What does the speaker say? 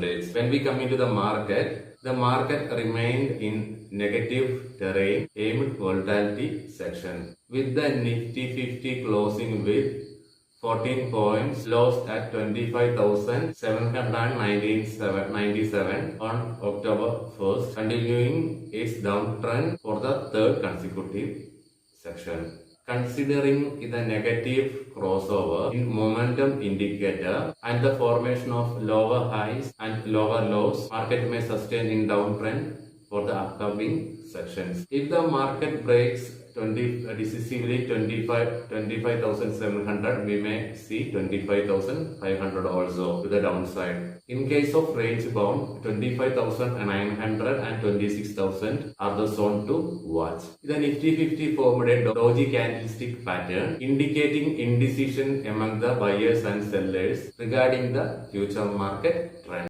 percentage. When we come into the market remained in negative terrain amid volatility section, with the Nifty 50 closing with 14 points, lost at 25,797 on October 1st, continuing its downtrend for the third consecutive section. Considering the negative crossover in momentum indicator and the formation of lower highs and lower lows, market may sustain in downtrend for the upcoming sections. If the market breaks decisively 25,700, we may see 25,500 also to the downside. In case of range bound, 25,900 and 26,000 are the zone to watch. The Nifty 50 formed a doji candlestick pattern indicating indecision among the buyers and sellers regarding the future market trend.